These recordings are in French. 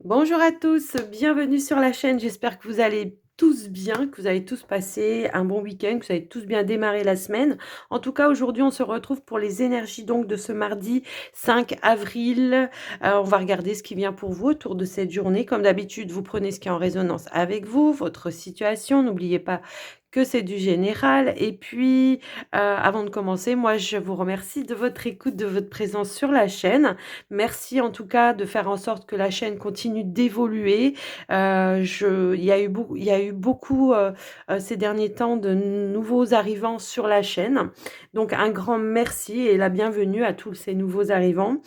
Bonjour à tous, bienvenue sur la chaîne. J'espère que vous allez tous bien, que vous avez tous passé un bon week-end, que vous avez tous bien démarré la semaine. En tout cas, aujourd'hui, on se retrouve pour les énergies donc de ce mardi 5 avril. On va regarder ce qui vient pour vous autour de cette journée. Comme d'habitude, vous prenez ce qui est en résonance avec vous, votre situation. N'oubliez pas que c'est du général. Et puis, avant de commencer, moi, je vous remercie de votre écoute, de votre présence sur la chaîne. Merci en tout cas de faire en sorte que la chaîne continue d'évoluer. Il y a eu beaucoup ces derniers temps de nouveaux arrivants sur la chaîne. Donc un grand merci et la bienvenue à tous ces nouveaux arrivants.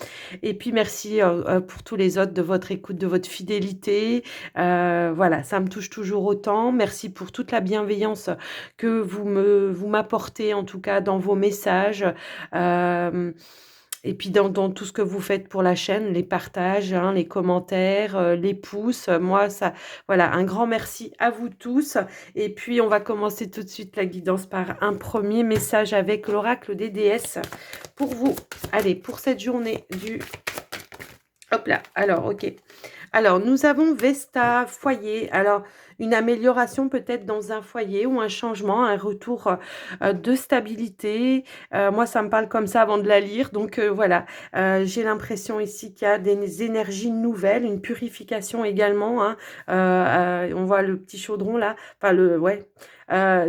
Et puis merci pour tous les autres de votre écoute, de votre fidélité. Voilà, ça me touche toujours autant. Merci pour toute la bienveillance que vous m'apportez en tout cas dans vos messages. Euh, et puis dans tout ce que vous faites pour la chaîne, les partages, hein, les commentaires, les pouces, moi ça voilà, un grand merci à vous tous. Et puis on va commencer tout de suite la guidance par un premier message avec l'oracle des déesses pour vous. Allez, pour cette journée du... Hop là, alors ok. Alors, nous avons Vesta, foyer. Alors, une amélioration peut-être dans un foyer ou un changement, un retour de stabilité. Moi, ça me parle comme ça avant de la lire. Donc, voilà, j'ai l'impression ici qu'il y a des énergies nouvelles, une purification également, hein. On voit le petit chaudron là. Enfin, ouais.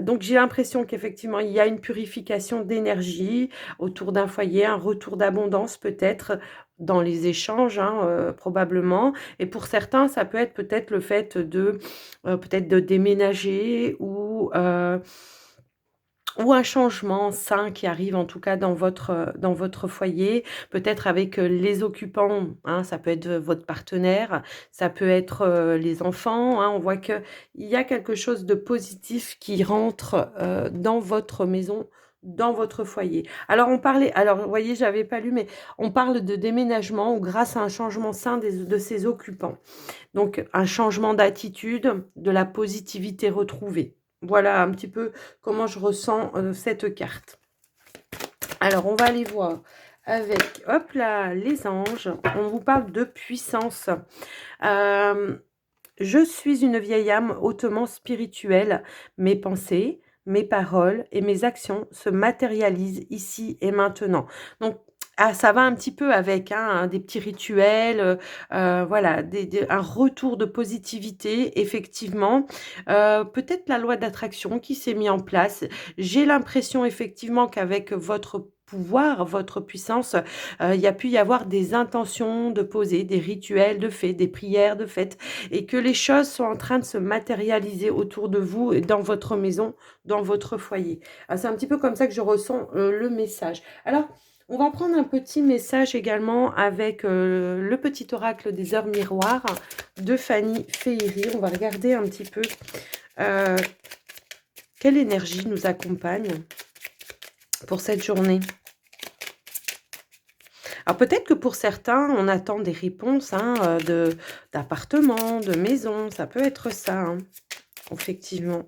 Donc, j'ai l'impression qu'effectivement, il y a une purification d'énergie autour d'un foyer, un retour d'abondance peut-être dans les échanges, hein, probablement. Et pour certains, ça peut être peut-être le fait de peut-être de déménager ou un changement sain qui arrive en tout cas dans votre foyer, peut-être avec les occupants, hein, ça peut être votre partenaire, ça peut être les enfants, hein, on voit qu'il y a quelque chose de positif qui rentre dans votre maison, dans votre foyer. Alors on parlait, alors vous voyez, j'avais pas lu, mais on parle de déménagement ou grâce à un changement sain de ses occupants. Donc un changement d'attitude, de la positivité retrouvée. Voilà un petit peu comment je ressens cette carte. Alors, on va aller voir avec, hop là, les anges. On vous parle de puissance. Je suis une vieille âme hautement spirituelle. Mes pensées, mes paroles et mes actions se matérialisent ici et maintenant. Donc, ça va un petit peu avec hein, des petits rituels, voilà, un retour de positivité, effectivement. Peut-être la loi d'attraction qui s'est mise en place. J'ai l'impression effectivement qu'avec votre pouvoir, votre puissance, il y a pu y avoir des intentions de poser, des rituels de fait, des prières de fête, et que les choses sont en train de se matérialiser autour de vous et dans votre maison, dans votre foyer. C'est un petit peu comme ça que je ressens le message. Alors, on va prendre un petit message également avec le petit oracle des heures miroirs de Fanny Féhéry. On va regarder un petit peu euh, quelle énergie nous accompagne pour cette journée. Alors peut-être que pour certains, on attend des réponses hein, d'appartements, de maisons. Ça peut être ça, hein, effectivement.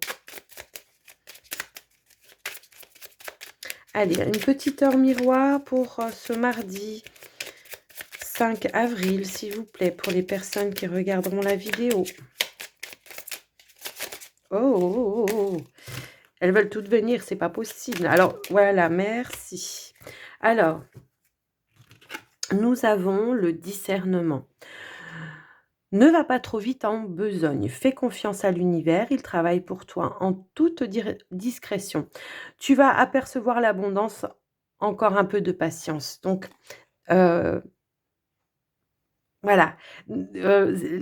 Allez, une petite heure miroir pour ce mardi 5 avril, s'il vous plaît, pour les personnes qui regarderont la vidéo. Oh, oh, oh, oh. Elles veulent toutes venir, c'est pas possible. Alors, voilà, merci. Alors, nous avons le discernement. Ne va pas trop vite en besogne. Fais confiance à l'univers, il travaille pour toi en toute discrétion. Tu vas apercevoir l'abondance, encore un peu de patience. Donc, euh, voilà,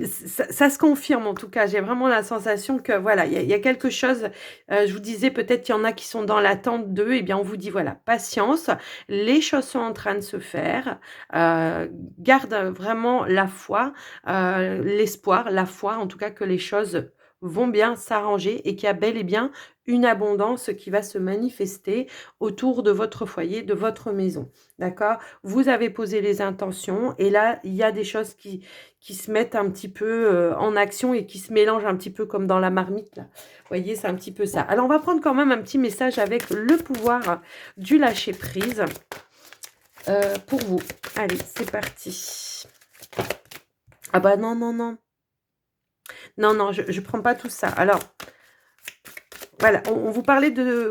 ça se confirme en tout cas. J'ai vraiment la sensation que voilà, il y a quelque chose. Je vous disais peut-être qu'il y en a qui sont dans l'attente d'eux. Eh bien, on vous dit voilà, patience. Les choses sont en train de se faire. Garde vraiment la foi, l'espoir, la foi, en tout cas que les choses vont bien s'arranger et qu'il y a bel et bien une abondance qui va se manifester autour de votre foyer, de votre maison. D'accord? Vous avez posé les intentions et là, il y a des choses qui se mettent un petit peu en action et qui se mélangent un petit peu comme dans la marmite. Là. Vous voyez, c'est un petit peu ça. Alors, on va prendre quand même un petit message avec le pouvoir du lâcher-prise pour vous. Allez, c'est parti. Ah bah non, non, non. Non, non, je prends pas tout ça. Alors, voilà, on vous parlait de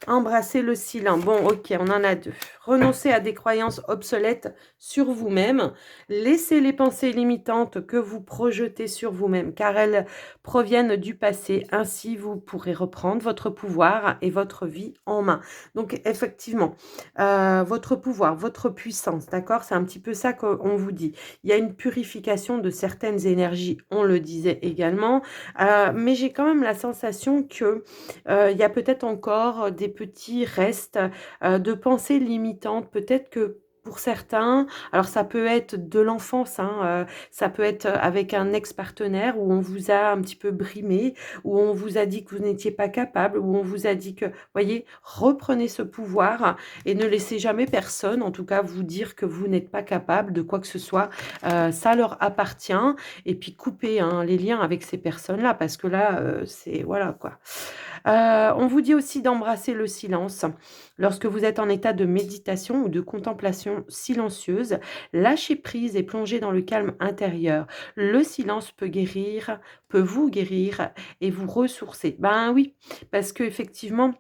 embrasser le silence. Bon, OK, on en a 2. Renoncer à des croyances obsolètes sur vous-même. Laissez les pensées limitantes que vous projetez sur vous-même, car elles proviennent du passé. Ainsi, vous pourrez reprendre votre pouvoir et votre vie en main. Donc effectivement, votre pouvoir, votre puissance, d'accord? C'est un petit peu ça qu'on vous dit. Il y a une purification de certaines énergies, on le disait également, mais j'ai quand même la sensation que il y a peut-être encore des petits restes, de pensées limitantes. Peut-être que pour certains, alors ça peut être de l'enfance, hein, ça peut être avec un ex-partenaire où on vous a un petit peu brimé, où on vous a dit que vous n'étiez pas capable, où on vous a dit que voyez, reprenez ce pouvoir et ne laissez jamais personne, en tout cas, vous dire que vous n'êtes pas capable de quoi que ce soit. Ça leur appartient et puis coupez, hein, les liens avec ces personnes-là parce que là, c'est voilà quoi. On vous dit aussi d'embrasser le silence. Lorsque vous êtes en état de méditation ou de contemplation silencieuse, lâchez prise et plongez dans le calme intérieur. Le silence peut guérir, peut vous guérir et vous ressourcer. Ben oui, parce qu'effectivement,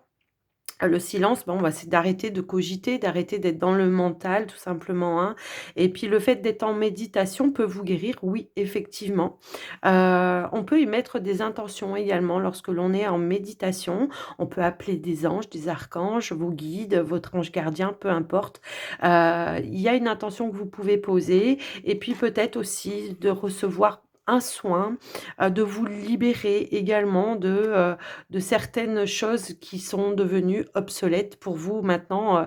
le silence, bon, bah, c'est d'arrêter de cogiter, d'arrêter d'être dans le mental tout simplement, hein. Et puis le fait d'être en méditation peut vous guérir, oui, effectivement. On peut y mettre des intentions également lorsque l'on est en méditation. On peut appeler des anges, des archanges, vos guides, votre ange gardien, peu importe. Il y a une intention que vous pouvez poser et puis peut-être aussi de recevoir un soin, de vous libérer également de certaines choses qui sont devenues obsolètes pour vous maintenant,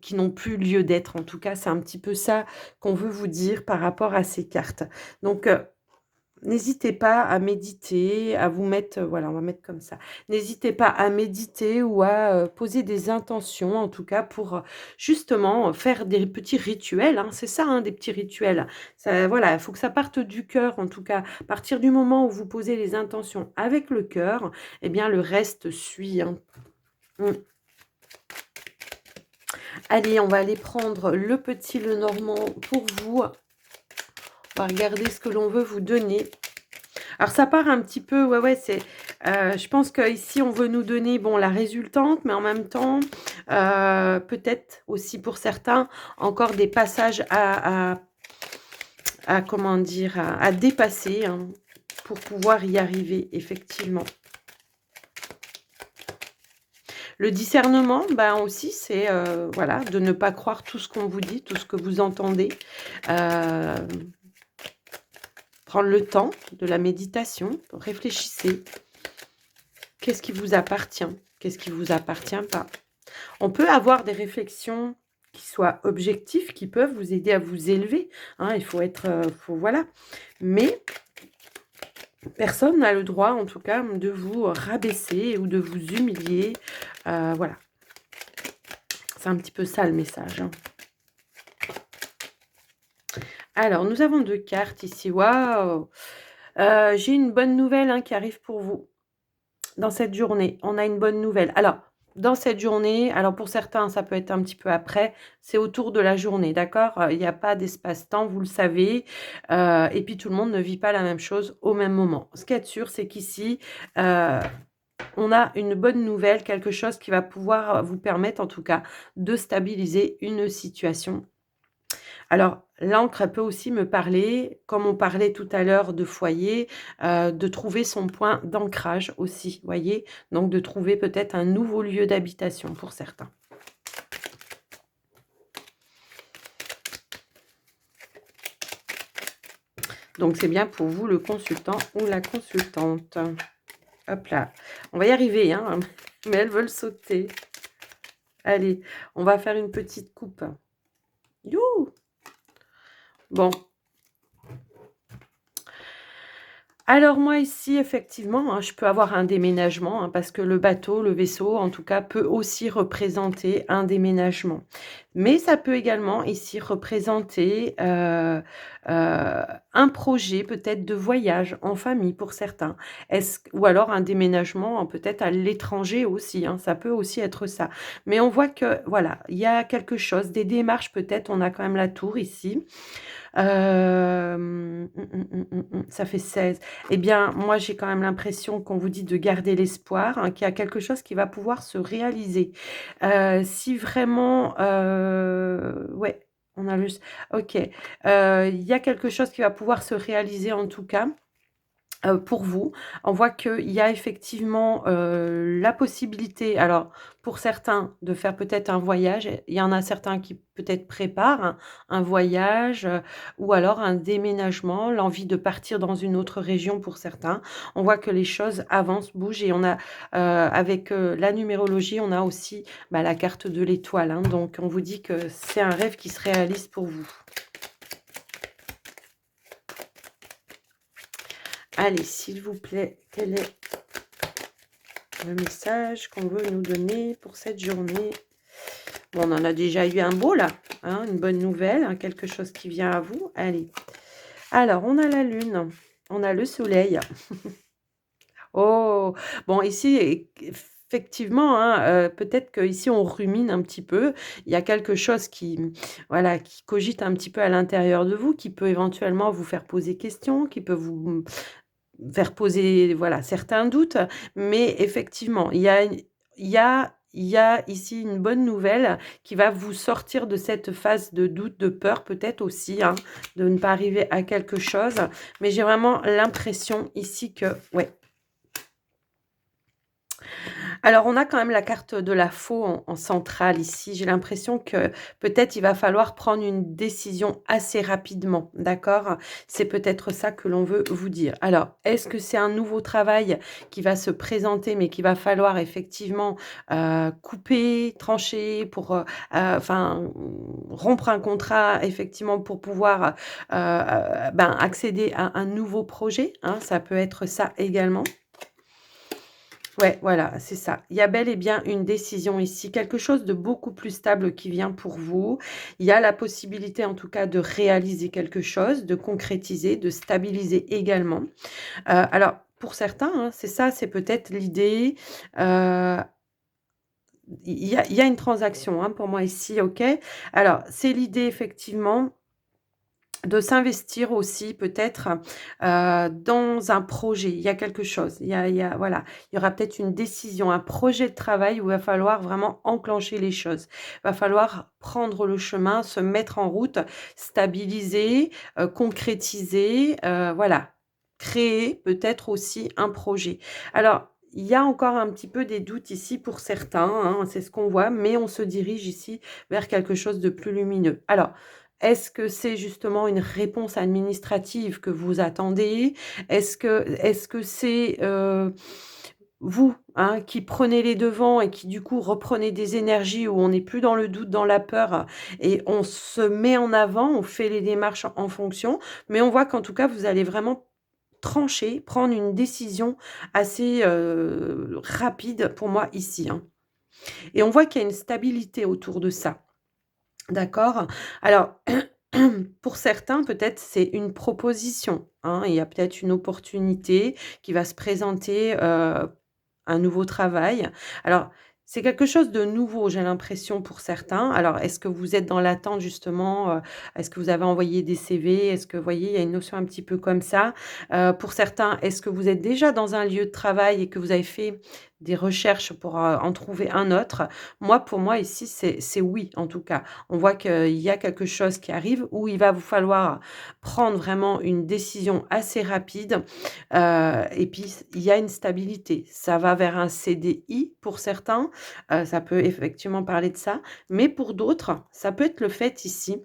qui n'ont plus lieu d'être. En tout cas, c'est un petit peu ça qu'on veut vous dire par rapport à ces cartes. Donc, n'hésitez pas à méditer, à vous mettre, voilà, on va mettre comme ça. N'hésitez pas à méditer ou à, poser des intentions, en tout cas pour, justement, faire des petits rituels, hein. C'est ça, hein, des petits rituels. Ça voilà, il faut que ça parte du cœur, en tout cas. À partir du moment où vous posez les intentions avec le cœur, eh bien le reste suit, hein. Mmh. Allez, on va aller prendre le petit Lenormand pour vous. On va regarder ce que l'on veut vous donner. Alors ça part un petit peu, ouais, ouais, c'est, je pense qu'ici on veut nous donner, bon, la résultante, mais en même temps, peut-être aussi pour certains, encore des passages à comment dire? À dépasser, hein, pour pouvoir y arriver, effectivement. Le discernement, ben, aussi, c'est, voilà, de ne pas croire tout ce qu'on vous dit, tout ce que vous entendez. Hem, prendre le temps de la méditation, réfléchissez. Qu'est-ce qui vous appartient? Qu'est-ce qui vous appartient pas? On peut avoir des réflexions qui soient objectives, qui peuvent vous aider à vous élever, hein, il faut être, faut voilà. Mais personne n'a le droit, en tout cas, de vous rabaisser ou de vous humilier, voilà. C'est un petit peu ça le message, hein. Alors, nous avons 2 cartes ici. Waouh! J'ai une bonne nouvelle, hein, qui arrive pour vous. Dans cette journée, on a une bonne nouvelle. Alors, dans cette journée, alors pour certains, ça peut être un petit peu après, c'est autour de la journée, d'accord? Il y a pas d'espace-temps, vous le savez, et puis tout le monde ne vit pas la même chose au même moment. Ce qu'il y a de sûr, c'est qu'ici, heu, on a une bonne nouvelle, quelque chose qui va pouvoir, vous permettre en tout cas de stabiliser une situation. Alors, l'encre, elle peut aussi me parler, comme on parlait tout à l'heure de foyer, de trouver son point d'ancrage aussi, voyez? Donc de trouver peut-être un nouveau lieu d'habitation pour certains. Donc c'est bien pour vous le consultant ou la consultante. Hop là, on va y arriver, hein, mais elles veulent sauter. Allez, on va faire une petite coupe. Youhou! Bon. Alors moi ici effectivement, hein, je peux avoir un déménagement, hein, parce que le bateau, le vaisseau en tout cas peut aussi représenter un déménagement. Mais ça peut également ici représenter, un projet peut-être de voyage en famille pour certains. Est-ce ou alors un déménagement, peut-être à l'étranger aussi, hein, ça peut aussi être ça. Mais on voit que voilà, il y a quelque chose, des démarches peut-être, on a quand même la tour ici. Ça fait 16. Eh bien, moi, j'ai quand même l'impression qu'on vous dit de garder l'espoir, hein, qu'il y a quelque chose qui va pouvoir se réaliser. Si vraiment, ouais, on a juste OK. Il y a quelque chose qui va pouvoir se réaliser en tout cas. Pour vous. On voit qu'il y a effectivement, la possibilité, alors pour certains, de faire peut-être un voyage. Il y en a certains qui peut-être préparent un voyage, ou alors un déménagement, l'envie de partir dans une autre région pour certains. On voit que les choses avancent, bougent et on a, avec, la numérologie, on a aussi, bah, la carte de l'étoile, hein, donc on vous dit que c'est un rêve qui se réalise pour vous. Allez, s'il vous plaît, quel est le message qu'on veut nous donner pour cette journée? Bon, on en a déjà eu un beau là, hein, une bonne nouvelle, hein, quelque chose qui vient à vous. Allez. Alors, on a la lune, on a le soleil. Oh! Bon, ici, effectivement, hein, peut-être qu'ici on rumine un petit peu. Il y a quelque chose qui, voilà, qui cogite un petit peu à l'intérieur de vous, qui peut éventuellement vous faire poser question, qui peut vous faire poser, voilà, certains doutes, mais effectivement, il y a ici une bonne nouvelle qui va vous sortir de cette phase de doute, de peur peut-être aussi, hein, de ne pas arriver à quelque chose. Mais j'ai vraiment l'impression ici que ouais, alors, on a quand même la carte de la faux en centrale ici. J'ai l'impression que peut-être il va falloir prendre une décision assez rapidement, d'accord? C'est peut-être ça que l'on veut vous dire. Alors, est-ce que c'est un nouveau travail qui va se présenter, mais qu'il va falloir effectivement, couper, trancher pour, enfin, rompre un contrat effectivement pour pouvoir, ben, accéder à un nouveau projet, hein? Ça peut être ça également. Ouais, voilà, c'est ça. Il y a bel et bien une décision ici, quelque chose de beaucoup plus stable qui vient pour vous. Il y a la possibilité, en tout cas, de réaliser quelque chose, de concrétiser, de stabiliser également. Alors, pour certains, hein, c'est ça, c'est peut-être l'idée. Il y a une transaction, hein, pour moi ici, OK. Alors, c'est l'idée, effectivement, de s'investir aussi peut-être, dans un projet. Il y a quelque chose, il y a voilà, il y aura peut-être une décision, un projet de travail où il va falloir vraiment enclencher les choses. Il va falloir prendre le chemin, se mettre en route, stabiliser, concrétiser, voilà. Créer peut-être aussi un projet. Alors, il y a encore un petit peu des doutes ici pour certains, hein, c'est ce qu'on voit, mais on se dirige ici vers quelque chose de plus lumineux. Alors, est-ce que c'est justement une réponse administrative que vous attendez? Est-ce que c'est, vous, hein, qui prenez les devants et qui du coup reprenez des énergies où on n'est plus dans le doute, dans la peur et on se met en avant, on fait les démarches en fonction, mais on voit qu'en tout cas vous allez vraiment trancher, prendre une décision assez, rapide pour moi ici, hein, et on voit qu'il y a une stabilité autour de ça. D'accord? Alors, pour certains, peut-être, c'est une proposition, hein. Il y a peut-être une opportunité qui va se présenter, un nouveau travail. Alors, c'est quelque chose de nouveau, j'ai l'impression pour certains. Alors, est-ce que vous êtes dans l'attente justement, est-ce que vous avez envoyé des CV? Est-ce que vous voyez, il y a une notion un petit peu comme ça. Pour certains, est-ce que vous êtes déjà dans un lieu de travail et que vous avez fait des recherches pour, en trouver un autre? Moi, pour moi, ici, c'est oui, en tout cas. On voit qu'il y a quelque chose qui arrive où il va vous falloir prendre vraiment une décision assez rapide. Et puis il y a une stabilité. Ça va vers un CDI pour certains, ça peut effectivement parler de ça, mais pour d'autres, ça peut être le fait ici,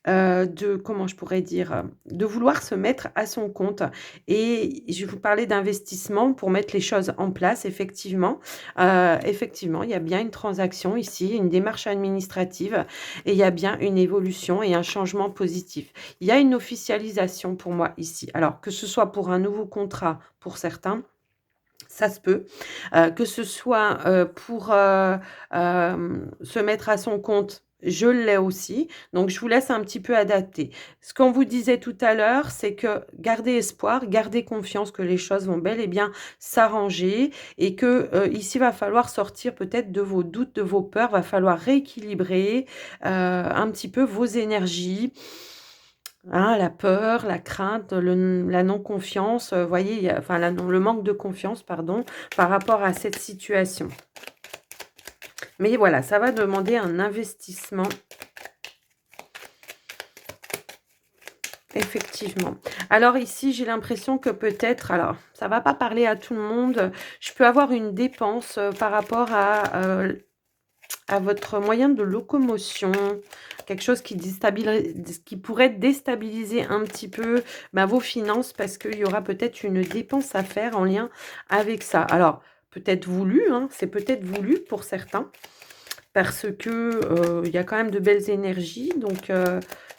de comment je pourrais dire? De vouloir se mettre à son compte et je vais vous parler d'investissement pour mettre les choses en place effectivement. Effectivement, il y a bien une transaction ici, une démarche administrative et il y a bien une évolution et un changement positif. Il y a une officialisation pour moi ici. Alors que ce soit pour un nouveau contrat pour certains, ça se peut, que ce soit, pour, se mettre à son compte, je l'ai aussi, donc je vous laisse un petit peu adapter. Ce qu'on vous disait tout à l'heure, c'est que gardez espoir, gardez confiance que les choses vont bel et bien s'arranger et que, ici, va falloir sortir peut-être de vos doutes, de vos peurs, va falloir rééquilibrer, un petit peu vos énergies. hein, la peur, la crainte, la non-confiance, vous voyez, enfin le manque de confiance, pardon, par rapport à cette situation. Mais voilà, ça va demander un investissement, effectivement. Alors ici, j'ai l'impression que peut-être, alors ça va pas parler à tout le monde, je peux avoir une dépense par rapport à votre moyen de locomotion, quelque chose qui pourrait déstabiliser un petit peu, bah, vos finances parce qu'il y aura peut-être une dépense à faire en lien avec ça. Alors, peut-être voulu, hein, c'est peut-être voulu pour certains parce que, il y a quand même de belles énergies donc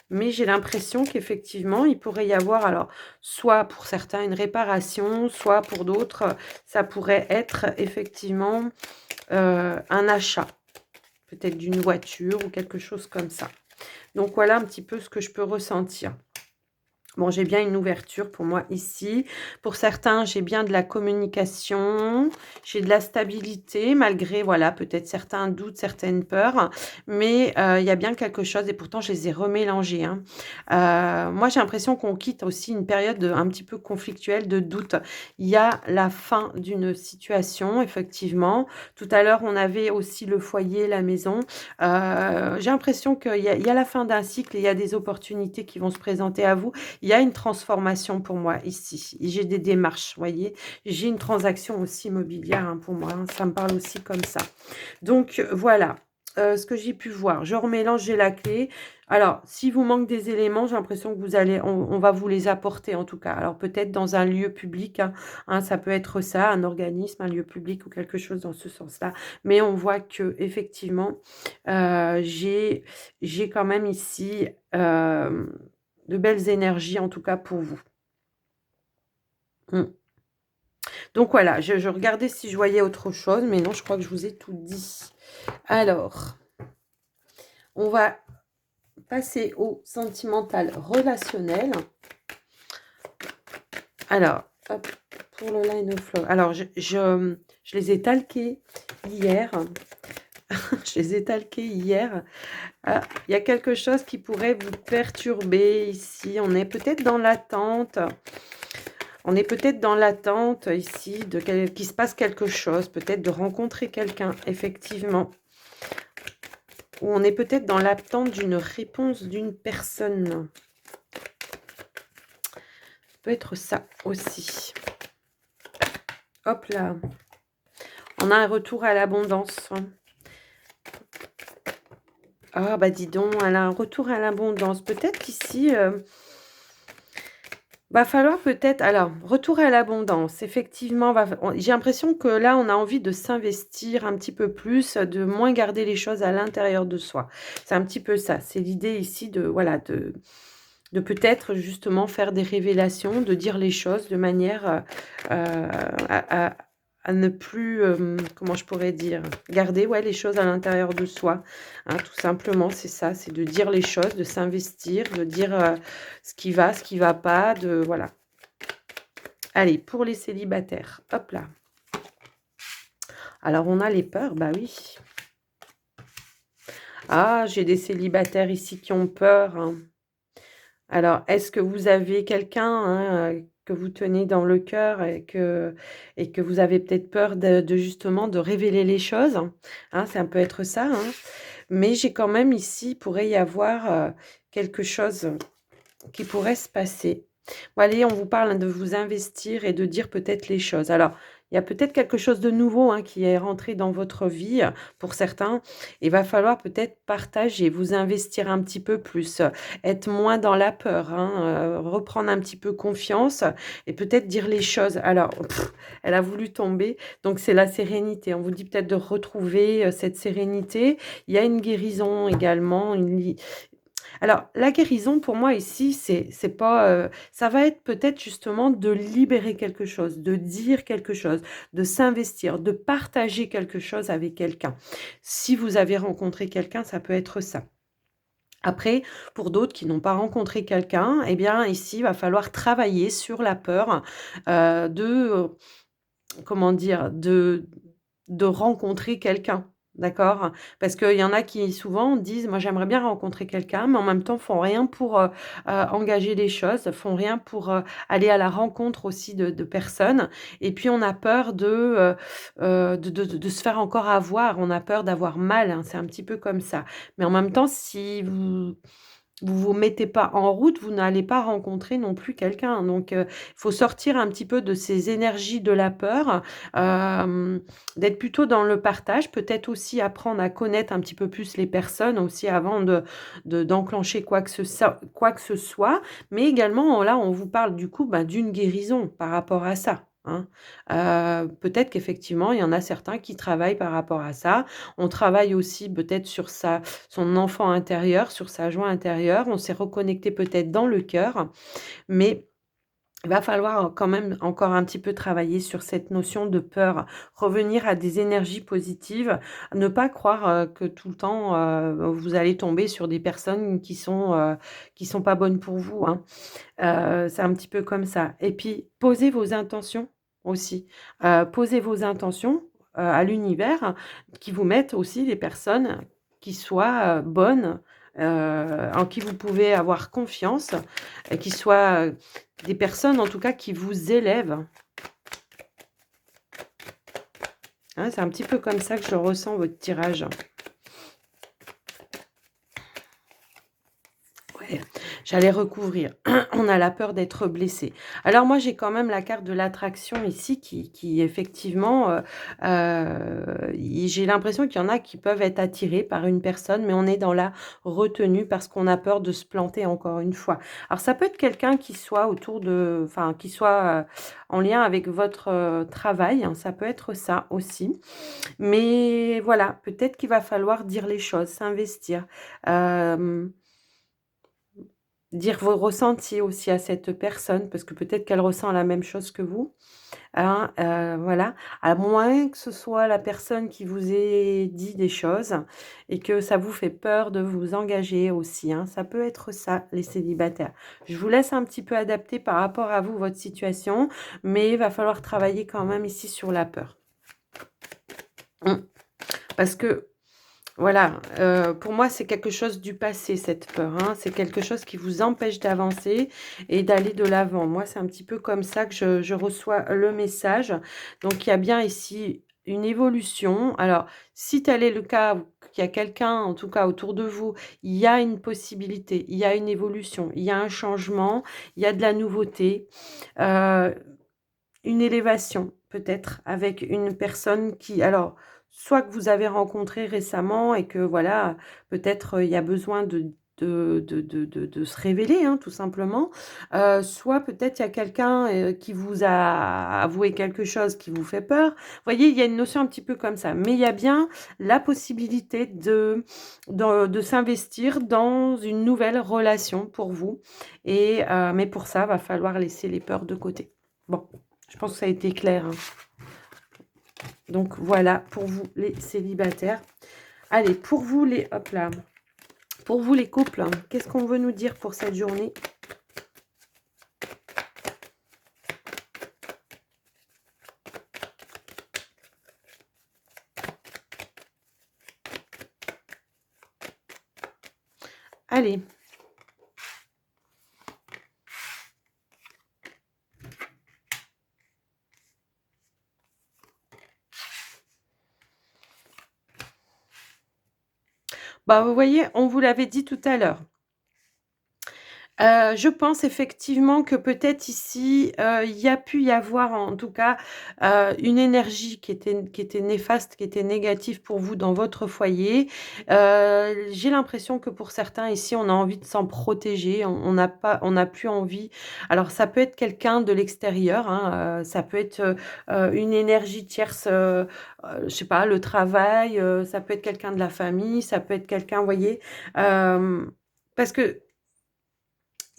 mais j'ai l'impression qu'effectivement, il pourrait y avoir alors, soit pour certains une réparation, soit pour d'autres, ça pourrait être effectivement, un achat. Peut-être d'une voiture ou quelque chose comme ça. Donc voilà un petit peu ce que je peux ressentir. Bon, j'ai bien une ouverture pour moi ici. Pour certains, j'ai bien de la communication, j'ai de la stabilité malgré, voilà, peut-être certains doutes, certaines peurs, mais il y a bien quelque chose et pourtant je les ai remélangés, hein. Moi, j'ai l'impression qu'on quitte aussi une période un petit peu conflictuelle de doute. Il y a la fin d'une situation, effectivement. Tout à l'heure, on avait aussi le foyer, la maison. J'ai l'impression qu'il y a la fin d'un cycle et il y a des opportunités qui vont se présenter à vous. Il y a une transformation pour moi ici. J'ai des démarches, vous voyez? J'ai une transaction aussi immobilière, hein, pour moi, hein, ça me parle aussi comme ça. Donc voilà, ce que j'ai pu voir. Je remélange, j'ai la clé. Alors, s'il vous manque des éléments, j'ai l'impression que on va vous les apporter en tout cas. Alors peut-être dans un lieu public, hein, ça peut être ça, un organisme, un lieu public ou quelque chose dans ce sens-là. Mais on voit qu'effectivement, j'ai quand même ici, de belles énergies en tout cas pour vous. Mmh. Donc voilà, je regardais si je voyais autre chose, mais non, je crois que je vous ai tout dit. Alors, on va passer au sentimental relationnel. Alors, hop, pour le line of love. Alors, je les ai talqués hier. Je les ai talqués hier. Ah, il y a quelque chose qui pourrait vous perturber ici. On est peut-être dans l'attente. On est peut-être dans l'attente ici qu'il se passe quelque chose, peut-être de rencontrer quelqu'un, effectivement. Ou on est peut-être dans l'attente d'une réponse d'une personne. Ça peut être ça aussi. Hop là. On a un retour à l'abondance. Ah bah dis donc, elle a un retour à l'abondance. Peut-être qu'ici, va falloir peut-être alors, retour à l'abondance, effectivement, j'ai l'impression que là, on a envie de s'investir un petit peu plus, de moins garder les choses à l'intérieur de soi. C'est un petit peu ça, c'est l'idée ici de voilà, de peut-être justement faire des révélations, de dire les choses de manière, à ne plus, comment je pourrais dire? Garder, ouais, les choses à l'intérieur de soi, hein, tout simplement, c'est ça, c'est de dire les choses, de s'investir, de dire, ce qui va pas, de voilà. Allez, pour les célibataires, hop là. Alors on a les peurs, bah oui. Ah, j'ai des célibataires ici qui ont peur, hein. Alors, est-ce que vous avez quelqu'un, hein, que vous tenez dans le cœur et que vous avez peut-être peur de justement de révéler les choses? Hein, ça peut être ça, hein. Mais j'ai quand même ici, pourrait y avoir, quelque chose qui pourrait se passer. Bon allez, on vous parle de vous investir et de dire peut-être les choses. Alors, il y a peut-être quelque chose de nouveau, hein, qui est rentré dans votre vie, pour certains. Il va falloir peut-être partager, vous investir un petit peu plus, être moins dans la peur, hein, reprendre un petit peu confiance et peut-être dire les choses. Alors, elle a voulu tomber, donc c'est la sérénité. On vous dit peut-être de retrouver, cette sérénité. Il y a une guérison également, alors, la guérison pour moi ici, c'est pas, ça va être peut-être justement de libérer quelque chose, de dire quelque chose, de s'investir, de partager quelque chose avec quelqu'un. Si vous avez rencontré quelqu'un, ça peut être ça. Après, pour d'autres qui n'ont pas rencontré quelqu'un, eh bien ici, il va falloir travailler sur la peur, de, comment dire? De rencontrer quelqu'un. d'accord? Parce qu'il y en a qui souvent disent: «Moi j'aimerais bien rencontrer quelqu'un», mais en même temps font rien pour, engager les choses, font rien pour, aller à la rencontre aussi de personnes et puis on a peur de se faire encore avoir, on a peur d'avoir mal, hein, c'est un petit peu comme ça. Mais en même temps, si vous mettez pas en route, vous n'allez pas rencontrer non plus quelqu'un. Donc, il faut sortir un petit peu de ces énergies de la peur, hem, d'être plutôt dans le partage. Peut-être aussi apprendre à connaître un petit peu plus les personnes aussi avant d'enclencher quoi que ce soit. Mais également, là, on vous parle du coup, bah, d'une guérison par rapport à ça, hein. Peut-être qu'effectivement, il y en a certains qui travaillent par rapport à ça. On travaille aussi peut-être sur son enfant intérieur, sur sa joie intérieure. On s'est reconnecté peut-être dans le cœur, mais il va falloir quand même encore un petit peu travailler sur cette notion de peur, revenir à des énergies positives, ne pas croire, que tout le temps, vous allez tomber sur des personnes qui sont pas bonnes pour vous, hein. C'est un petit peu comme ça et puis posez vos intentions aussi. Posez vos intentions, à l'univers qui vous mettent aussi les personnes qui soient, bonnes, en qui vous pouvez avoir confiance et qui soient, des personnes en tout cas qui vous élèvent, hein. C'est un petit peu comme ça que je ressens votre tirage. Ouais, j'allais recouvrir. On a la peur d'être blessé. Alors moi, j'ai quand même la carte de l'attraction ici qui effectivement, j'ai l'impression qu'il y en a qui peuvent être attirés par une personne, mais on est dans la retenue parce qu'on a peur de se planter encore une fois. Alors ça peut être quelqu'un qui soit qui soit, en lien avec votre, travail, hein, ça peut être ça aussi. Mais voilà, peut-être qu'il va falloir dire les choses, s'investir. Hem Dire vos ressentis aussi à cette personne, parce que peut-être qu'elle ressent la même chose que vous, hein, voilà. À moins que ce soit la personne qui vous ait dit des choses et que ça vous fait peur de vous engager aussi, hein. Ça peut être ça, les célibataires. Je vous laisse un petit peu adapter par rapport à vous, votre situation, mais il va falloir travailler quand même ici sur la peur. Mmh. Parce que voilà, pour moi, c'est quelque chose du passé cette peur, hein. C'est quelque chose qui vous empêche d'avancer et d'aller de l'avant. Moi, c'est un petit peu comme ça que je reçois le message. Donc il y a bien ici une évolution. Alors, si tel est le cas, ou qu'il y a quelqu'un, en tout cas autour de vous, il y a une possibilité, il y a une évolution, il y a un changement, il y a de la nouveauté, heu une élévation peut-être avec une personne qui alors, soit que vous avez rencontré récemment et que voilà, peut-être, il y a besoin de se révéler, hein, tout simplement. Soit peut-être il y a quelqu'un, qui vous a avoué quelque chose qui vous fait peur. Vous voyez, il y a une notion un petit peu comme ça. Mais il y a bien la possibilité de s'investir dans une nouvelle relation pour vous mais pour ça, va falloir laisser les peurs de côté. Bon. Je pense que ça a été clair, hein. Donc voilà pour vous les célibataires. Allez, pour vous les hop là, pour vous les couples, hein, qu'est-ce qu'on veut nous dire pour cette journée? Allez. Bah, vous voyez, on vous l'avait dit tout à l'heure. Je pense effectivement que peut-être ici, il y a pu y avoir en tout cas, une énergie qui était néfaste, qui était négative pour vous dans votre foyer. J'ai l'impression que pour certains ici, on a envie de s'en protéger, on n'a plus envie. Alors ça peut être quelqu'un de l'extérieur, hein, ça peut être, une énergie tierce, je sais pas, le travail, ça peut être quelqu'un de la famille, ça peut être quelqu'un, vous voyez? Parce que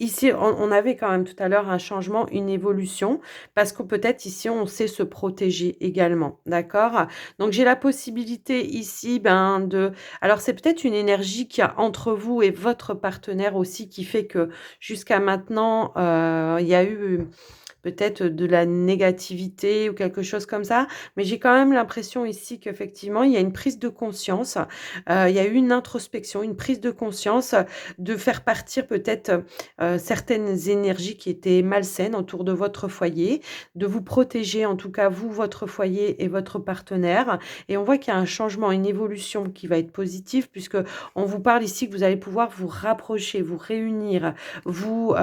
ici, on avait quand même tout à l'heure un changement, une évolution, parce que peut-être ici, on sait se protéger également, d'accord? Donc j'ai la possibilité ici, ben, alors c'est peut-être une énergie qu'il y a entre vous et votre partenaire aussi qui fait que jusqu'à maintenant, il y a eu peut-être de la négativité ou quelque chose comme ça. Mais j'ai quand même l'impression ici qu'effectivement, il y a une prise de conscience, il y a eu une introspection, une prise de conscience, de faire partir peut-être, certaines énergies qui étaient malsaines autour de votre foyer, de vous protéger en tout cas vous, votre foyer et votre partenaire et on voit qu'il y a un changement, une évolution qui va être positive puisque on vous parle ici que vous allez pouvoir vous rapprocher, vous réunir, vous,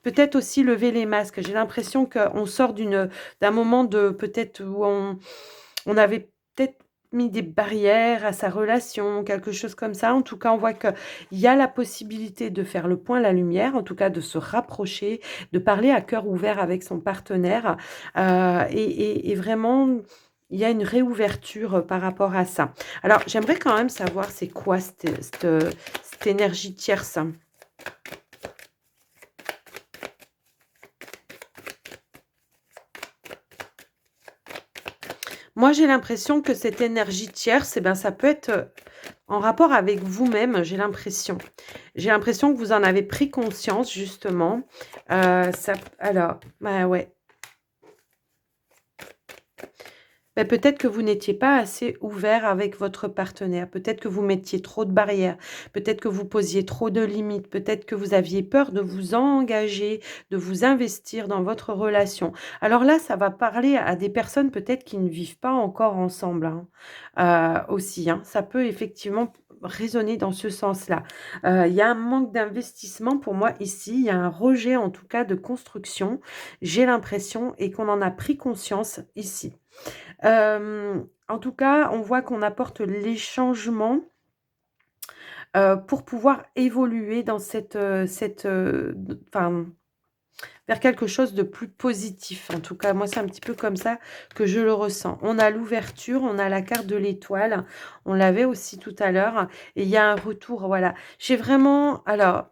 peut-être aussi lever les masques. J'ai l'impression qu'on sort d'un moment de peut-être où on avait peut-être mis des barrières à sa relation, quelque chose comme ça. En tout cas, on voit qu'il y a la possibilité de faire le point, la lumière, en tout cas de se rapprocher, de parler à cœur ouvert avec son partenaire, et vraiment, il y a une réouverture, par rapport à ça. Alors, j'aimerais quand même savoir c'est quoi cette énergie tierce? Moi, j'ai l'impression que cette énergie tierce, eh ben, ça peut être, en rapport avec vous-même, j'ai l'impression. J'ai l'impression que vous en avez pris conscience justement, ça alors, bah, ouais. Beh, peut-être que vous n'étiez pas assez ouvert avec votre partenaire. Peut-être que vous mettiez trop de barrières. Peut-être que vous posiez trop de limites. Peut-être que vous aviez peur de vous engager, de vous investir dans votre relation. Alors là, ça va parler à des personnes peut-être qui ne vivent pas encore ensemble, hein, aussi, hein. Ça peut effectivement résonner dans ce sens-là. Il y a un manque d'investissement pour moi ici. Il y a un rejet en tout cas de construction, j'ai l'impression et qu'on en a pris conscience ici. En tout cas, on voit qu'on apporte les changements, pour pouvoir évoluer dans d enfin, vers quelque chose de plus positif. En tout cas, moi, c'est un petit peu comme ça que je le ressens. On a l'ouverture, on a la carte de l'étoile, on l'avait aussi tout à l'heure et il y a un retour, voilà. J'ai vraiment alors,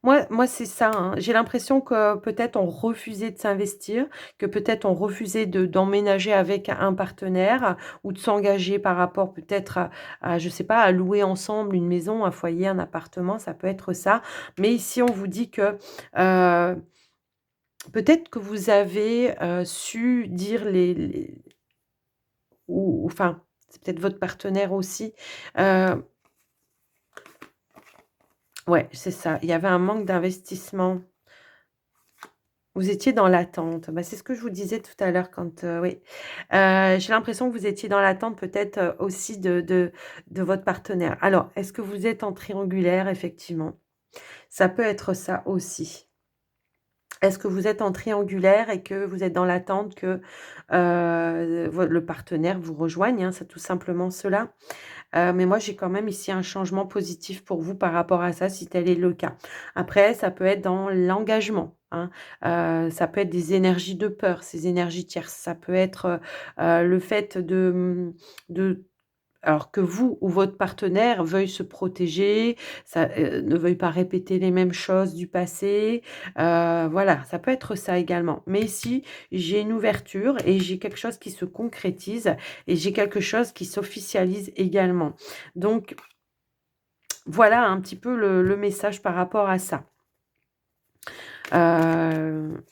moi, c'est ça, hein. J'ai l'impression que peut-être on refusait de s'investir, que peut-être on refusait d'emménager avec un partenaire ou de s'engager par rapport peut-être je sais pas, à louer ensemble une maison, un foyer, un appartement, ça peut être ça. Mais ici, on vous dit que, peut-être que vous avez, su dire les ou enfin, c'est peut-être votre partenaire aussi, heu ouais, c'est ça. Il y avait un manque d'investissement. Vous étiez dans l'attente. Bah, c'est ce que je vous disais tout à l'heure quand, oui, j'ai l'impression que vous étiez dans l'attente peut-être, aussi de votre partenaire. Alors, est-ce que vous êtes en triangulaire? Effectivement, ça peut être ça aussi. Est-ce que vous êtes en triangulaire et que vous êtes dans l'attente que, vo le partenaire vous rejoigne, hein? C'est tout simplement cela. Mais moi, j'ai quand même ici un changement positif pour vous par rapport à ça, si tel est le cas. Après, ça peut être dans l'engagement, hein, ça peut être des énergies de peur, ces énergies tierces. Ça peut être, le fait de alors que vous ou votre partenaire veuille se protéger, ça, ne veuille pas répéter les mêmes choses du passé, voilà, ça peut être ça également. Mais ici, j'ai une ouverture et j'ai quelque chose qui se concrétise et j'ai quelque chose qui s'officialise également. Donc voilà un petit peu le message par rapport à ça. Heu,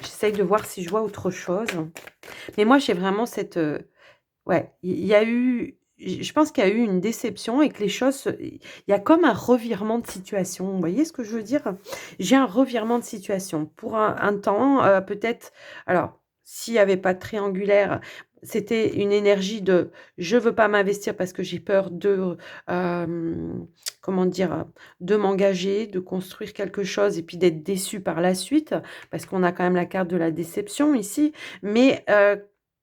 J'essaye de voir si je vois autre chose. Mais moi, j'ai vraiment cette, ouais, il y a eu je pense qu'il y a eu une déception et que les choses il y a comme un revirement de situation. Vous voyez ce que je veux dire? J'ai un revirement de situation. Pour un temps, peut-être alors s'il y avait pas de triangulaire, c'était une énergie de: «Je veux pas m'investir parce que j'ai peur de, comment dire? De m'engager, de construire quelque chose et puis d'être déçu par la suite», parce qu'on a quand même la carte de la déception ici. Mais,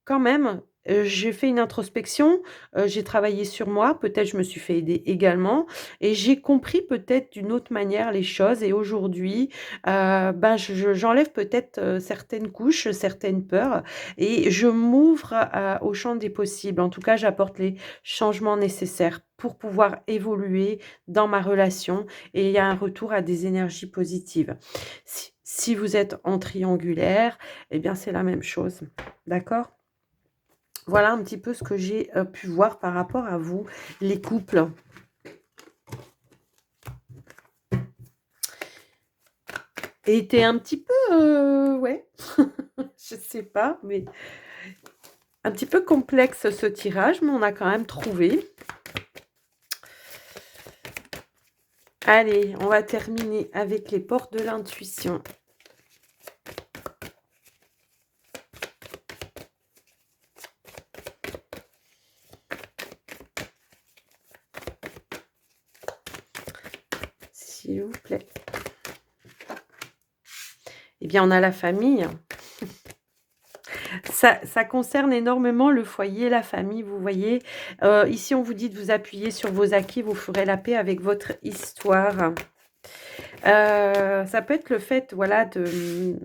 quand même, j'ai fait une introspection, j'ai travaillé sur moi, peut-être je me suis fait aider également et j'ai compris peut-être d'une autre manière les choses et aujourd'hui, ben, j'enlève peut-être, certaines couches, certaines peurs et je m'ouvre au champ des possibles. En tout cas, j'apporte les changements nécessaires pour pouvoir évoluer dans ma relation et il y a un retour à des énergies positives. Si vous êtes en triangulaire, eh bien, c'est la même chose. D'accord? Voilà un petit peu ce que j'ai, pu voir par rapport à vous, les couples. était un petit peu, ouais, je sais pas, mais un petit peu complexe ce tirage, mais on a quand même trouvé. Allez, on va terminer avec les portes de l'intuition. S'il vous plaît. Eh bien, on a la famille. Ça concerne énormément le foyer, la famille, vous voyez? Ici, on vous dit de vous appuyer sur vos acquis, vous ferez la paix avec votre histoire. Ça peut être le fait, voilà, de,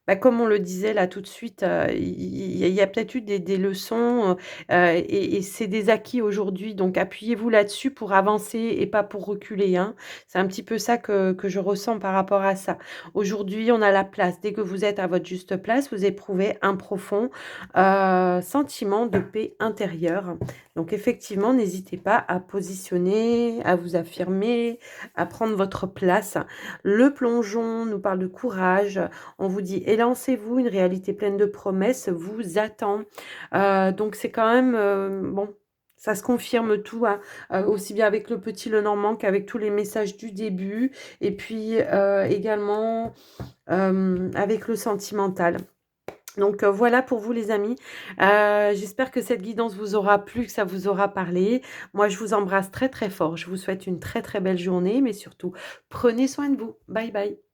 bah, comme on le disait là tout de suite, il y a peut-être eu des leçons, et c'est des acquis aujourd'hui, donc appuyez-vous là-dessus pour avancer et pas pour reculer, hein. C'est un petit peu ça que je ressens par rapport à ça. Aujourd'hui, on a la place. Dès que vous êtes à votre juste place, vous éprouvez un profond, sentiment de paix intérieure. Donc effectivement, n'hésitez pas à positionner, à vous affirmer, à prendre votre place. Le plongeon nous parle de courage, on vous dit: «Élancez-vous, une réalité pleine de promesses vous attend». Donc c'est quand même, bon, ça se confirme tout, hein, aussi bien avec le petit Lenormand qu'avec tous les messages du début et puis, également, avec le sentimental. Donc, voilà pour vous les amis. J'espère que cette guidance vous aura plu, que ça vous aura parlé. Moi, je vous embrasse très, très fort. Je vous souhaite une très, très belle journée, mais surtout, prenez soin de vous. Bye bye.